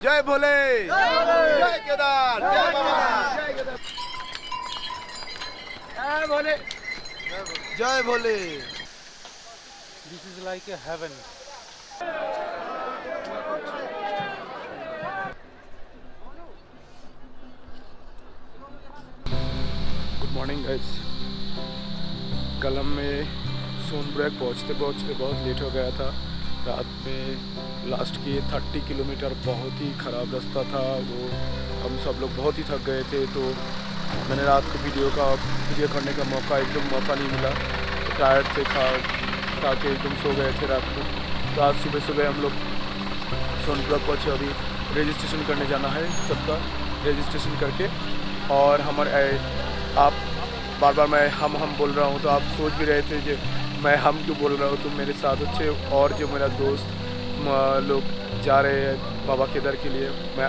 जय भोले, जय केदार, जय बाबा, जय भोले, जय भोले। This is like a heaven. Good morning guys. कल हमें सोनप्रयाग पहुँचते पहुँचते बहुत लेट हो गया था। रात में लास्ट के 30 किलोमीटर बहुत ही ख़राब रास्ता था। वो हम सब लोग बहुत ही थक गए थे, तो मैंने रात को वीडियो करने का एकदम मौका नहीं मिला। तो टायर्ड थे, खा के एकदम सो गए थे रात को। तो आज सुबह हम लोग सोनप्रयाग पहुँचे। अभी रजिस्ट्रेशन करने जाना है, सबका रजिस्ट्रेशन करके। और हमारे आप बार मैं हम बोल रहा हूँ, तो आप सोच भी रहे थे कि मैं हम क्यों बोल रहा हूँ। तो मेरे साथ अच्छे और जो मेरा दोस्त लोग जा रहे हैं बाबा केदार के लिए, मैं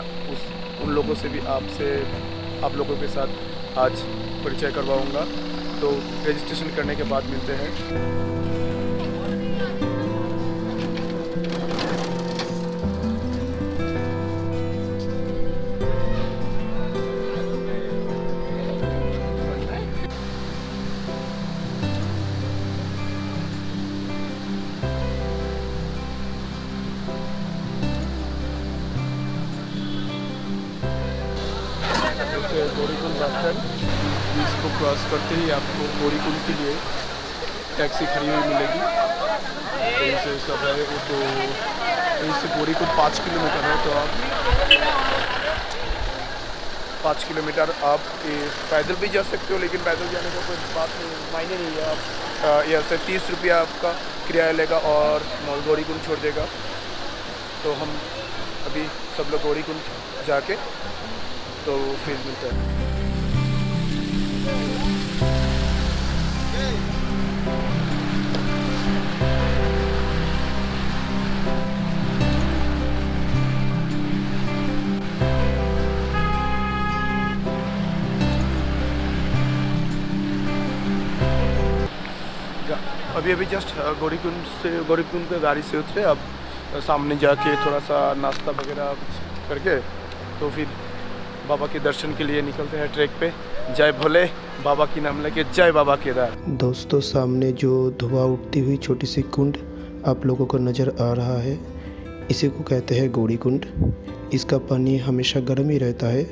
उन लोगों से भी आप लोगों के साथ आज परिचय करवाऊँगा। तो रजिस्ट्रेशन करने के बाद मिलते हैं। गौरीकुंड बस स्टैंड, इसको क्रॉस करते ही आपको गौरीकुंड के लिए टैक्सी खड़ी हुई मिलेगी। तो इसे सब है वो, तो इससे गौरीकुंड 5 किलोमीटर है। तो आप 5 किलोमीटर आप पैदल भी जा सकते हो, लेकिन पैदल जाने का कोई बात नहीं, मायने नहीं है। आप यहाँ से 30 रुपया आपका किराया लेगा और गौरीकुंड छोड़ देगा। तो हम अभी सब लोग गौरीकुंड जाके तो फिर मिलते हैं। अभी जस्ट गौरीकुंड के गाड़ी से उतरे। अब सामने जाके थोड़ा सा नाश्ता वगैरह करके तो फिर बाबा के दर्शन के लिए निकलते हैं ट्रैक पे। जय भोले, बाबा की नाम लेके जय बाबा केदार। दोस्तों, सामने जो धुआं उठती हुई छोटी सी कुंड आप लोगों को नज़र आ रहा है, इसी को कहते हैं गौरी कुंड। इसका पानी हमेशा गर्म ही रहता है।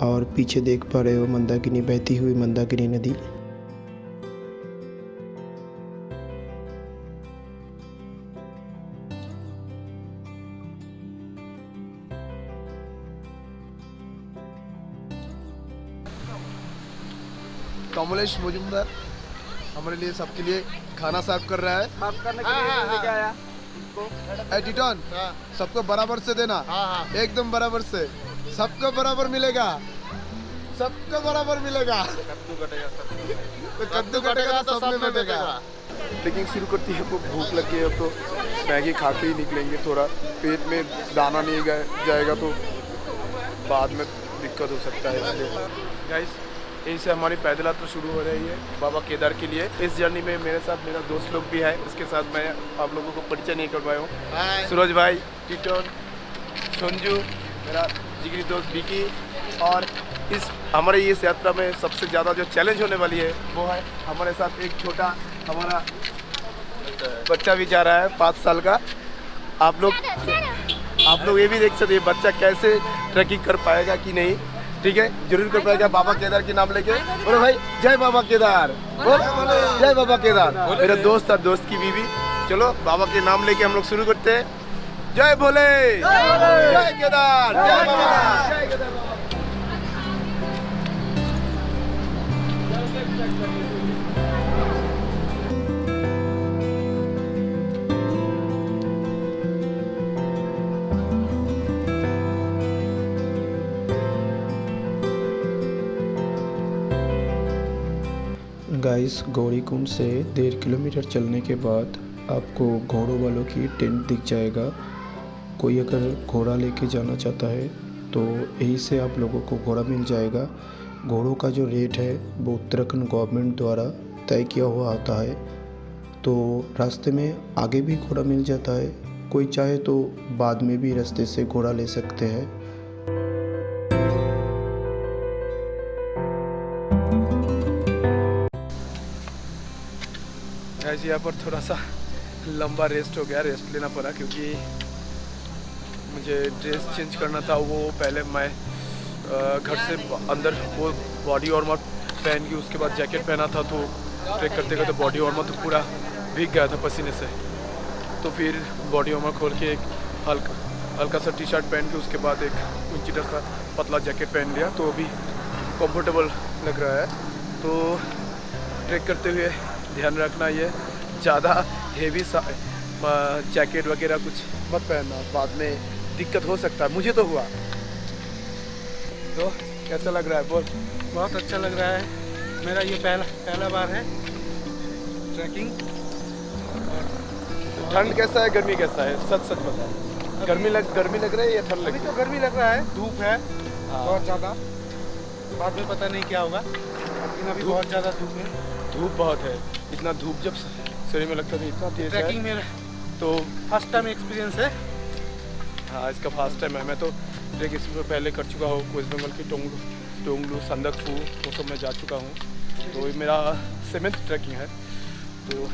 और पीछे देख पा रहे हो मंदाकिनी, बहती हुई मंदाकिनी नदी। कमलेश मुजुमदार हमारे लिए सबके लिए खाना सर्व कर रहा है। साफ करने के लिए लेके आया। टिटन, सबको बराबर से देना। एकदम बराबर से, सबको बराबर मिलेगा, सबको बराबर मिलेगा। कद्दू कटेगा तो सब में बैठेगा। लेकिन शुरू करती है, वो भूख लगी है तो मैगी खा के ही निकलेंगे। थोड़ा पेट में दाना नहीं जाएगा तो बाद में दिक्कत हो सकता है। इसलिए गाइस, यहीं से हमारी पैदल यात्रा शुरू हो रही है बाबा केदार के लिए। इस जर्नी में मेरे साथ मेरा दोस्त लोग भी है। इसके साथ मैं आप लोगों को परिचय नहीं करवाया हूँ। सूरज भाई, टिटन, संजू, मेरा जिगरी दोस्त विकी। और इस हमारे इस यात्रा में सबसे ज़्यादा जो चैलेंज होने वाली है वो है हमारे साथ एक छोटा हमारा बच्चा भी जा रहा है, 5 साल का। आप लोग ये भी देख सकते हैं बच्चा कैसे ट्रैकिंग कर पाएगा कि नहीं। ठीक है, जरूर कर पाएगा बाबा केदार के नाम लेके। बोलो भाई, जय बाबा केदार, जय बाबा केदार। मेरा दोस्त और दोस्त की बीवी। चलो बाबा के नाम लेके हम लोग शुरू करते हैं। जय भोले, जय केदार, जय बाबा, जय केदार बाबा। गाइस, गौरीकुंड से 1.5 किलोमीटर चलने के बाद आपको घोड़ों वालों की टेंट दिख जाएगा। कोई अगर घोड़ा लेके जाना चाहता है तो यहीं से आप लोगों को घोड़ा मिल जाएगा। घोड़ों का जो रेट है वो उत्तराखंड गवर्नमेंट द्वारा तय किया हुआ आता है। तो रास्ते में आगे भी घोड़ा मिल जाता है, कोई चाहे तो बाद में भी रास्ते से घोड़ा ले सकते हैं। गाइस यहाँ पर थोड़ा सा लंबा रेस्ट हो गया, रेस्ट लेना पड़ा क्योंकि मुझे ड्रेस चेंज करना था। वो पहले मैं घर से अंदर वो बॉडी वार्मर पहन के उसके बाद जैकेट पहना था, तो ट्रैक करते करते बॉडी वार्मर तो पूरा भीग गया था पसीने से। तो फिर बॉडी वार्मर खोल के एक हल्का सा टी शर्ट पहन के उसके बाद एक ऊंची सा पतला जैकेट पहन लिया, तो अभी कंफर्टेबल लग रहा है। तो ट्रैक करते हुए ध्यान रखना, ये ज़्यादा हेवी सा जैकेट वगैरह कुछ मत पहनना, बाद में दिक्कत हो सकता है। मुझे तो हुआ। तो कैसा लग रहा है बोल? बहुत अच्छा लग रहा है। मेरा ये पहला बार है ट्रैकिंग। ठंड कैसा है, गर्मी कैसा है? सच बता। गर्मी लग रहा है या ठंड लग अभी रही तो है? गर्मी लग रहा है, धूप है हाँ। बहुत ज़्यादा। बाद में पता नहीं क्या होगा, लेकिन अभी बहुत ज़्यादा धूप है। धूप बहुत है। इतना धूप जब शरीर में लगता था इतना तेज ट्रैकिंग है, में तो फर्स्ट टाइम एक्सपीरियंस है। हाँ इसका फर्स्ट टाइम है। मैं तो ट्रैक इसमें पहले कर चुका हूँ, वेस्ट बंगाल की टोंगलू संदकफू वो सब मैं जा चुका हूँ। तो ये मेरा 7th ट्रैकिंग है। तो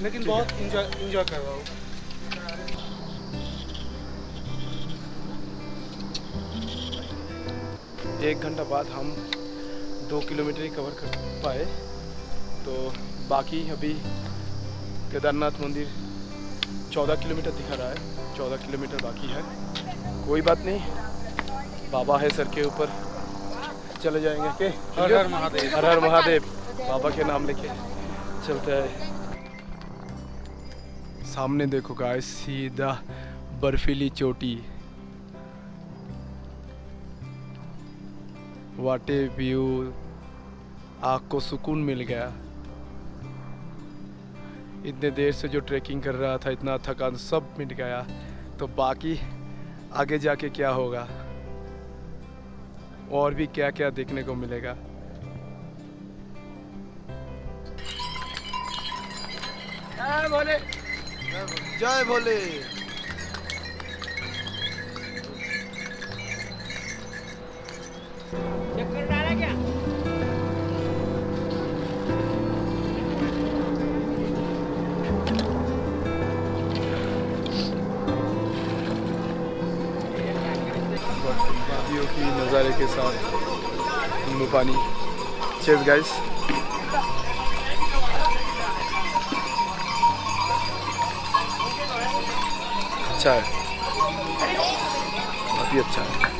लेकिन बहुत इंजॉय कर रहा हूँ। एक घंटा बाद हम 2 किलोमीटर ही कवर कर पाए। तो बाकी अभी केदारनाथ मंदिर 14 किलोमीटर दिखा रहा है, 14 किलोमीटर बाकी है। कोई बात नहीं, बाबा है सर के ऊपर, चले जाएंगे। के हर हर महादेव। हर हर महादेव, बाबा के नाम लेके चलते हैं। सामने देखो गाइस, सीधा बर्फीली चोटी। व्हाट ए व्यू, आँख को सुकून मिल गया। इतने देर से जो ट्रैकिंग कर रहा था, इतना थकान सब मिट गया। तो बाकी आगे जाके क्या होगा और भी क्या क्या देखने को मिलेगा। जय भोले, जय भोले। चक्कर डाला क्या? वादियों की नज़ारे के साथ नींबू पानी। Cheers guys. अच्छा है, काफ़ी अच्छा है।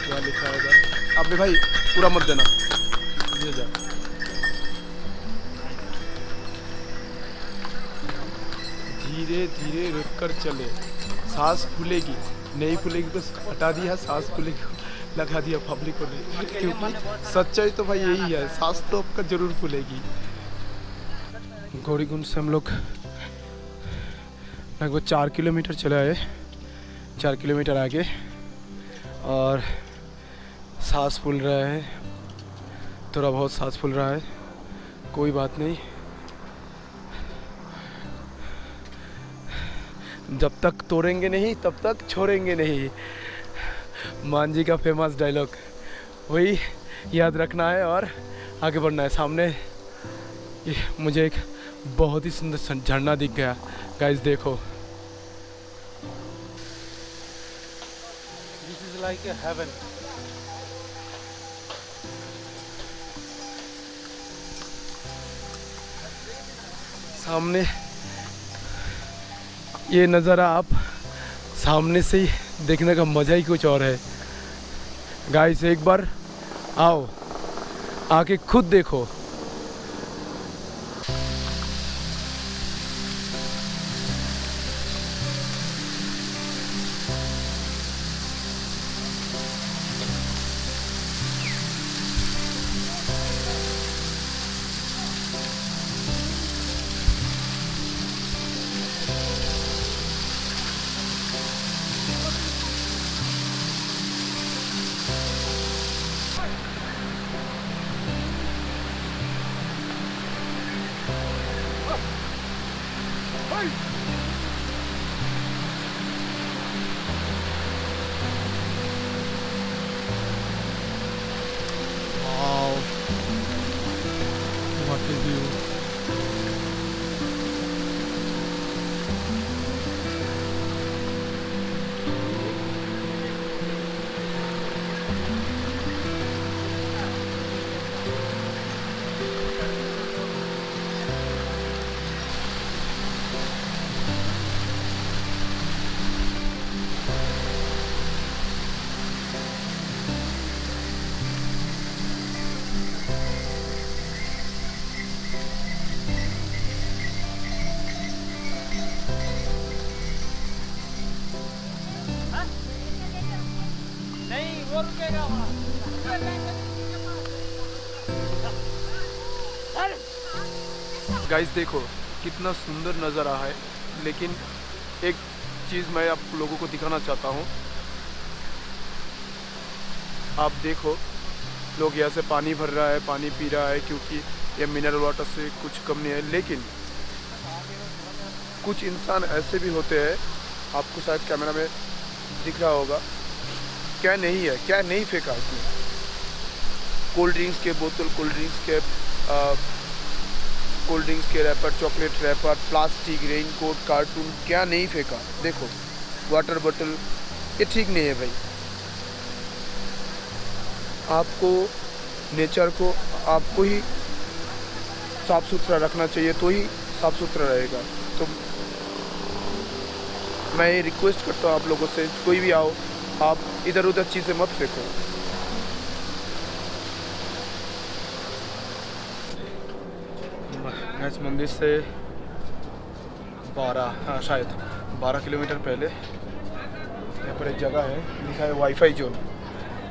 क्या लिखा है इधर? आपने भाई पूरा मत देना, ये जा। धीरे धीरे रुक कर चले, सांस फूलेगी, नहीं फूलेगी तो हटा दिया, सांस फूलेगी लगा दिया पब्लिक को नहीं। क्योंकि सच्चाई तो भाई यही है, सांस तो आपका जरूर फूलेगी। गौरीकुंड से हम लोग लगभग 4 किलोमीटर चले आए, 4 किलोमीटर आगे, और सांस फूल रहा है, थोड़ा बहुत सांस फूल रहा है। कोई बात नहीं, जब तक तोड़ेंगे नहीं तब तक छोड़ेंगे नहीं। मान जी का फेमस डायलॉग, वही याद रखना है और आगे बढ़ना है। सामने ये मुझे एक बहुत ही सुंदर झरना दिख गया गाइस, देखो। This is like a heaven. सामने ये नज़ारा आप सामने से ही देखने का मज़ा ही कुछ और है गाइस। एक बार आओ, आके खुद देखो। Wow, what a view. Guys देखो कितना सुंदर नज़ारा है, लेकिन एक चीज़ मैं आप लोगों को दिखाना चाहता हूँ। आप देखो लोग यहाँ से पानी भर रहा है, पानी पी रहा है, क्योंकि ये मिनरल वाटर से कुछ कम नहीं है। लेकिन कुछ इंसान ऐसे भी होते हैं, आपको शायद कैमरा में दिख रहा होगा, क्या नहीं है, क्या नहीं फेंका इसमें। कोल्ड ड्रिंक्स के बोतल, कोल्ड ड्रिंक्स के wrapper, chocolate wrapper, plastic, raincoat, cartoon, क्या नहीं फेंका। देखो वाटर बोतल, ये ठीक नहीं है भाई। आपको नेचर को आपको ही साफ़ सुथरा रखना चाहिए, तो ही साफ़ सुथरा रहेगा। तो मैं ये रिक्वेस्ट करता हूँ आप लोगों से, कोई भी आओ, आप इधर उधर चीज़ें मत फेंको। गैस मंदिर से 12 किलोमीटर पहले यहाँ पर एक जगह है, लिखा है वाईफाई जोन।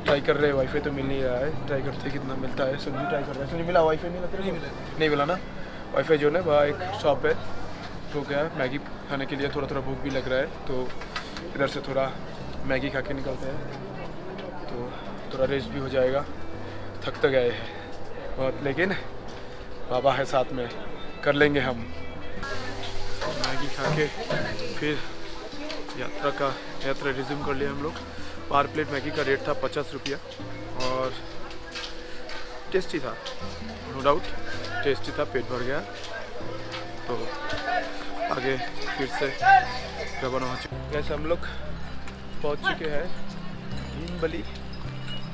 ट्राई कर रहे हैं, वाईफाई तो मिल नहीं रहा है। ट्राई करते कितना मिलता है। सुनी ट्राई कर रहा है, सुनी मिला वाईफाई? नहीं मिला ना। वाईफाई जोन है, वहाँ एक शॉप है, तो क्या है मैगी खाने के लिए थोड़ा भूख भी लग रहा है, तो इधर से थोड़ा मैगी खा के निकलते हैं, तो थोड़ा रेस्ट भी हो जाएगा। थक तो गए हैं बहुत, लेकिन बाबा है साथ में, कर लेंगे हम। मैगी खा के फिर यात्रा रिज्यूम कर लिया हम लोग। पर प्लेट मैगी का रेट था 50 रुपया, और टेस्टी था, नो डाउट टेस्टी था, पेट भर गया। तो आगे फिर से रवाना हो चुके। जैसे हम लोग पहुंच चुके हैं भीमबली।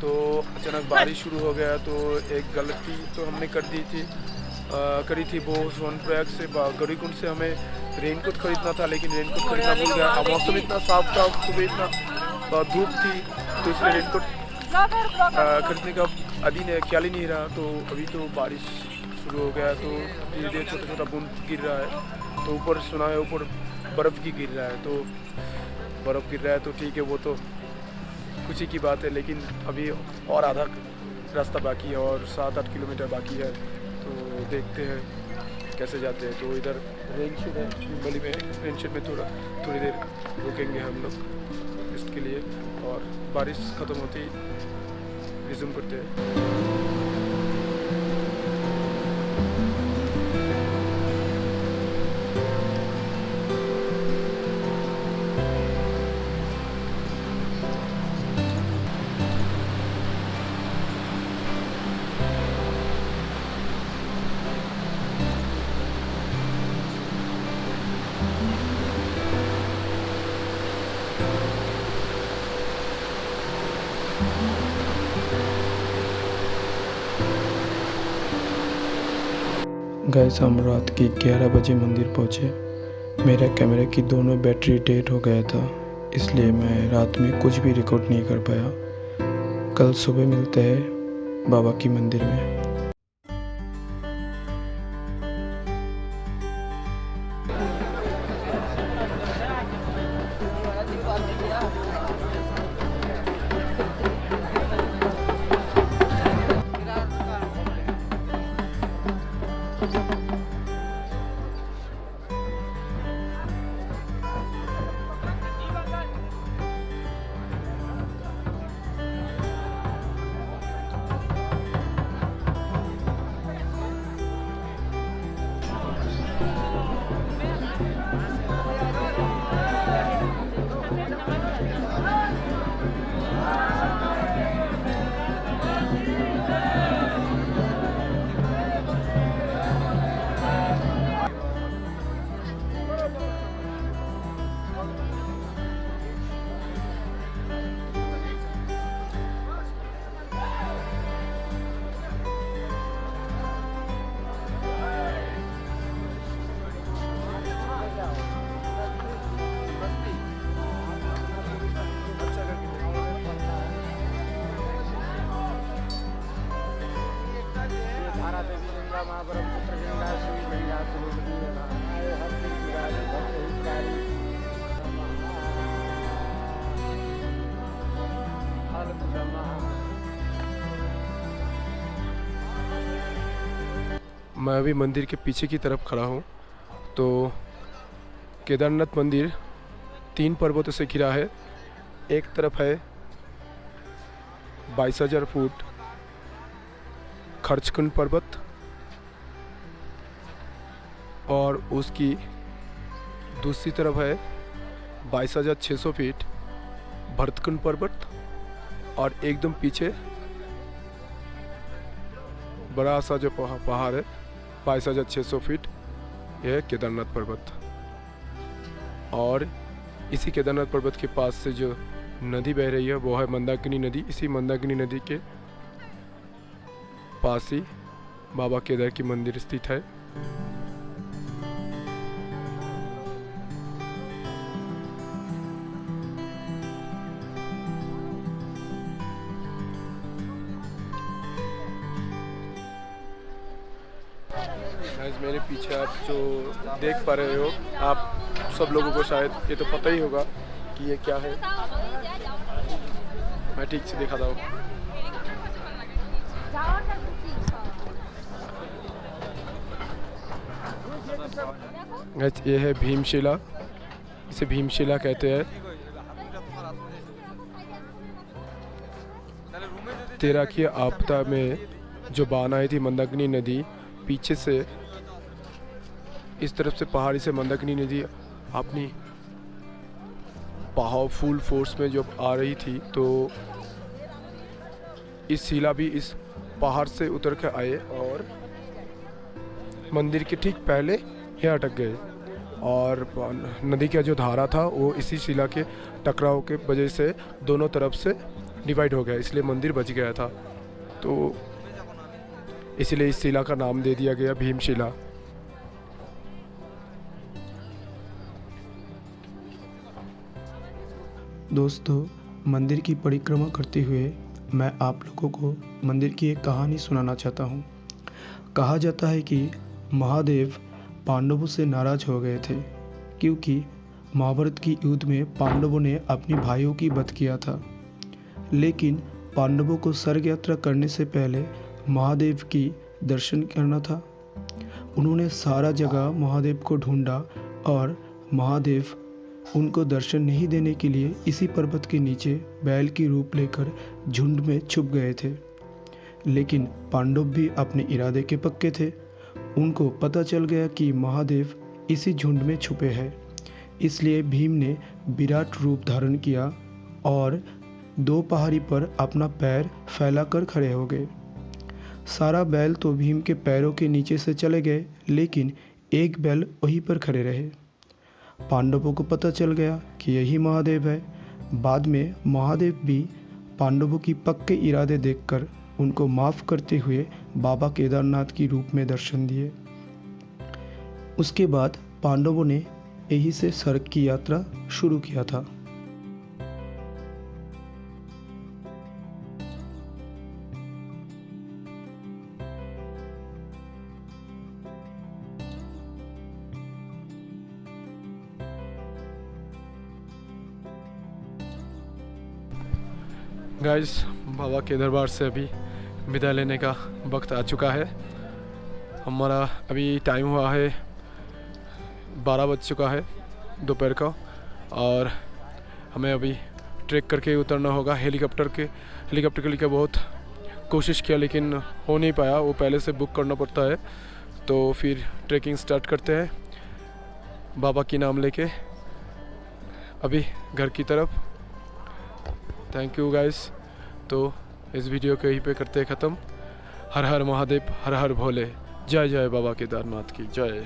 तो अचानक बारिश शुरू हो गया, तो एक गलती तो हमने करी थी। वो सोनप्रयाग से गौरीकुंड से हमें रेनकोट खरीदना था, लेकिन रेनकोट खरीदना भूल गया। अब मौसम इतना साफ था, सुबह इतना धूप थी, तो इसलिए रेनकोट खरीदने का ख्याल ही नहीं रहा। तो अभी तो बारिश शुरू हो गया, तो धीरे धीरे छोटा बूंद गिर रहा है। तो ऊपर सुना है ऊपर बर्फ़ की गिर रहा है, तो बर्फ़ गिर रहा है तो ठीक है, वो तो खुशी की बात है। लेकिन अभी और आधा रास्ता बाकी है, और 7-8 किलोमीटर बाकी है, तो देखते हैं कैसे जाते हैं। तो इधर रेन शेड है भीमबली में, रेन शेड में थोड़ी देर रुकेंगे हम लोग इसके लिए, और बारिश ख़त्म होती रिज्यूम करते हैं। गाइस हम रात के 11 बजे मंदिर पहुँचे। मेरा कैमरा की दोनों बैटरी डेड हो गया था, इसलिए मैं रात में कुछ भी रिकॉर्ड नहीं कर पाया। कल सुबह मिलते हैं बाबा की मंदिर में। गंगा माँ ब्रह्मपुत्र गंगा श्री गंगा आए हर सिर बिराजे भक्त हितकारी फल ब्रह्मा। मैं अभी मंदिर के पीछे की तरफ खड़ा हूँ। तो केदारनाथ मंदिर 3 पर्वतों से घिरा है। एक तरफ है 22,000 फुट खर्चकुंड पर्वत और उसकी दूसरी तरफ है 22,600 फीट भरतकुंड पर्वत और एकदम पीछे बड़ा सा जो पहाड़ है 22,600 फीट, यह है केदारनाथ पर्वत। और इसी केदारनाथ पर्वत के पास से जो नदी बह रही है वो है मंदाकिनी नदी। इसी मंदाकिनी नदी के पास ही बाबा केदार की मंदिर स्थित है। मेरे पीछे आप जो देख पा रहे हो, आप सब लोगों को शायद ये तो पता ही होगा कि ये क्या है। मैं ठीक से दिखाता हूँ। ये है भीमशिला, इसे भीमशिला कहते हैं। 13 की आपदा में जो बाढ़ आई थी मंदाकिनी नदी, पीछे से इस तरफ से पहाड़ी से मंदाकिनी नदी अपनी पावरफुल फोर्स में जब आ रही थी तो इस शिला भी इस पहाड़ से उतर कर आए और मंदिर के ठीक पहले यहाँ अटक गए। और नदी का जो धारा था वो इसी शिला के टकराव के वजह से दोनों तरफ से डिवाइड हो गया, इसलिए मंदिर बच गया था। तो इसलिए इस शिला का नाम दे दिया गया भीमशिला। दोस्तों, मंदिर की परिक्रमा करते हुए मैं आप लोगों को मंदिर की एक कहानी सुनाना चाहता हूँ। कहा जाता है कि महादेव पांडवों से नाराज हो गए थे क्योंकि महाभारत की युद्ध में पांडवों ने अपने भाइयों की वध किया था। लेकिन पांडवों को स्वर्ग यात्रा करने से पहले महादेव की दर्शन करना था। उन्होंने सारा जगह महादेव को ढूंढा और महादेव उनको दर्शन नहीं देने के लिए इसी पर्वत के नीचे बैल की रूप लेकर झुंड में छुप गए थे। लेकिन पांडव भी अपने इरादे के पक्के थे। उनको पता चल गया कि महादेव इसी झुंड में छुपे हैं। इसलिए भीम ने विराट रूप धारण किया और 2 पहाड़ी पर अपना पैर फैलाकर खड़े हो गए। सारा बैल तो भीम के पैरों के नीचे से चले गए, लेकिन एक बैल वहीं पर खड़े रहे। पांडवों को पता चल गया कि यही महादेव है। बाद में महादेव भी पांडवों की पक्के इरादे देखकर उनको माफ़ करते हुए बाबा केदारनाथ की रूप में दर्शन दिए। उसके बाद पांडवों ने यहीं से स्वर्ग की यात्रा शुरू किया था। गाइस, बाबा के दरबार से अभी विदा लेने का वक्त आ चुका है। हमारा अभी टाइम हुआ है 12 बज चुका है दोपहर का और हमें अभी ट्रैक करके उतरना होगा। हेलीकॉप्टर के लिए बहुत कोशिश किया लेकिन हो नहीं पाया, वो पहले से बुक करना पड़ता है। तो फिर ट्रैकिंग स्टार्ट करते हैं बाबा की नाम लेके अभी घर की तरफ। Thank you guys. तो इस वीडियो को यहीं पे करते हैं ख़त्म। हर हर महादेव, हर हर भोले। जय जय बाबा केदारनाथ की जय।